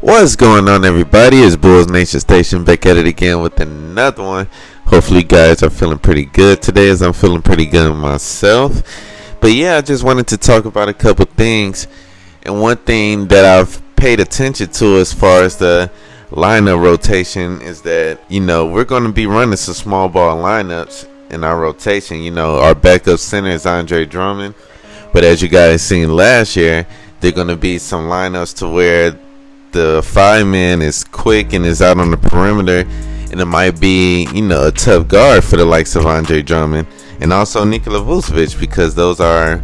What's going on, everybody? It's Bulls Nation Station back at it again with another one. Hopefully you guys are feeling pretty good today, as I'm feeling pretty good myself. But yeah, I just wanted to talk about a couple things. And one thing that I've paid attention to as far as the lineup rotation is that, we're going to be running some small ball lineups in our rotation. Our backup center is Andre Drummond. But as you guys seen last year, there are going to be some lineups to where the 5-man is quick and is out on the perimeter, and it might be, a tough guard for the likes of Andre Drummond and also Nikola Vucevic, because those are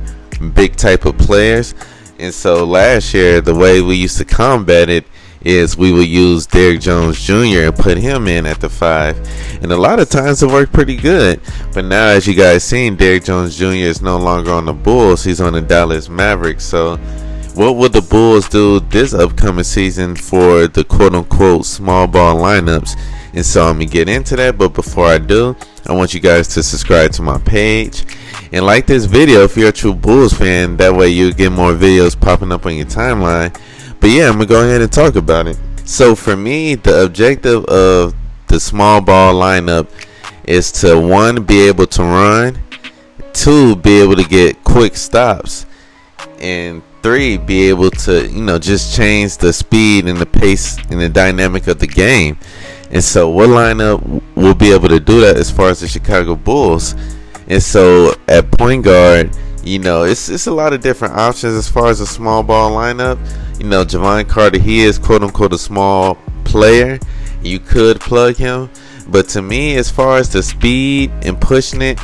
big type of players. And so last year, the way we used to combat it is we would use Derrick Jones Jr. and put him in at the 5, and a lot of times it worked pretty good. But now, as you guys seen, Derrick Jones Jr. is no longer on the Bulls, he's on the Dallas Mavericks. So what will the Bulls do this upcoming season for the quote-unquote small ball lineups? And so I'm going to get into that, but before I do, I want you guys to subscribe to my page and like this video if you're a true Bulls fan. That way you'll get more videos popping up on your timeline. But yeah, I'm going to go ahead and talk about it. So for me, the objective of the small ball lineup is to, 1, be able to run, 2, be able to get quick stops, and 3, be able to, just change the speed and the pace and the dynamic of the game. And so what lineup will be able to do that as far as the Chicago Bulls? And so at point guard, it's a lot of different options as far as a small ball lineup. Javon Carter, he is quote unquote a small player. You could plug him. But to me, as far as the speed and pushing it,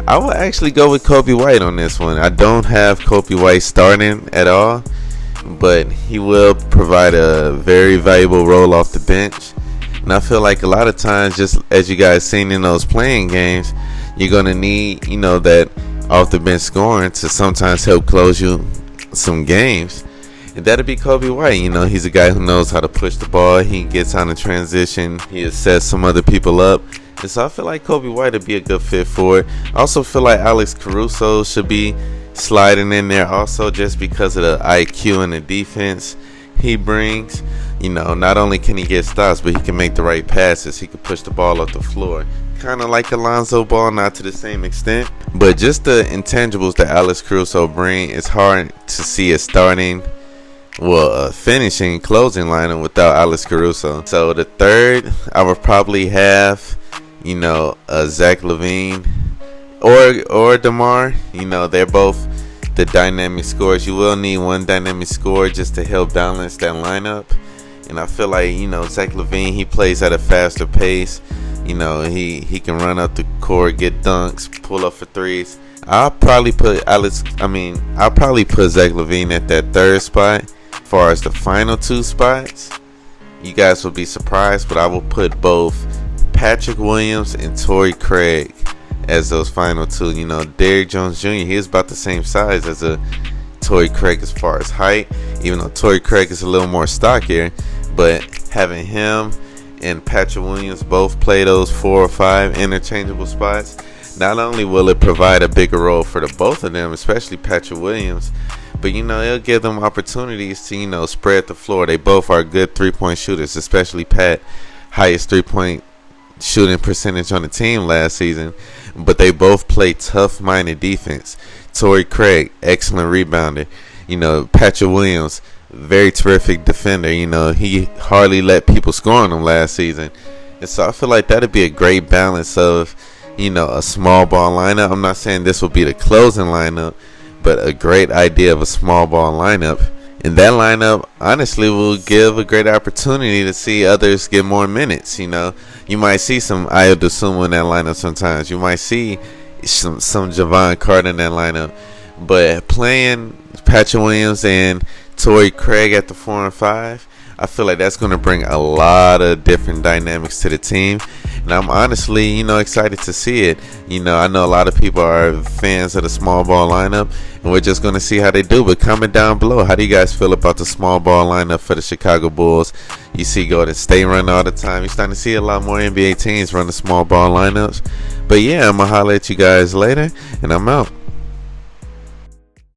I will actually go with Kobe White on this one. I don't have Kobe White starting at all, but he will provide a very valuable role off the bench. And I feel like a lot of times, just as you guys seen in those playing games, you're going to need, that off the bench scoring to sometimes help close you some games. And that'll be Kobe White. He's a guy who knows how to push the ball. He gets on the transition. He has set some other people up. And so I feel like Kobe White would be a good fit for it. I also feel like Alex Caruso should be sliding in there also, just because of the IQ and the defense he brings. Not only can he get stops, but he can make the right passes. He can push the ball up the floor. Kind of like Alonzo Ball, not to the same extent. But just the intangibles that Alex Caruso brings, it's hard to see a finishing, closing lineup without Alex Caruso. So the third, I would probably have, Zach LaVine or DeMar. They're both the dynamic scorers. You will need one dynamic scorer just to help balance that lineup. And I feel like, Zach LaVine, he plays at a faster pace. He can run up the court, get dunks, pull up for threes. I'll probably put Zach LaVine at that third spot. As far as the final 2 spots, you guys will be surprised, but I will put both Patrick Williams and Torrey Craig as those final 2. Derrick Jones Jr., he is about the same size as a Torrey Craig as far as height, even though Torrey Craig is a little more stockier. But having him and Patrick Williams both play those 4 or 5 interchangeable spots, not only will it provide a bigger role for the both of them, especially Patrick Williams, but it'll give them opportunities to spread the floor. They both are good 3-point shooters, especially Pat, highest 3-point shooting percentage on the team last season. But they both play tough-minded defense. Torrey Craig, excellent rebounder. Patrick Williams, very terrific defender. He hardly let people score on him last season. And so I feel like that'd be a great balance of, a small ball lineup. I'm not saying this will be the closing lineup, but a great idea of a small ball lineup. And that lineup, honestly, will give a great opportunity to see others get more minutes. You might see some Ayo Dosunmu in that lineup sometimes. You might see some Javon Carter in that lineup. But playing Patrick Williams and Torrey Craig at the 4 and 5, I feel like that's going to bring a lot of different dynamics to the team. And I'm honestly, excited to see it. I know a lot of people are fans of the small ball lineup, and we're just going to see how they do. But comment down below, how do you guys feel about the small ball lineup for the Chicago Bulls? You see Golden State run all the time. You're starting to see a lot more NBA teams run the small ball lineups. But yeah, I'm going to holler at you guys later, and I'm out.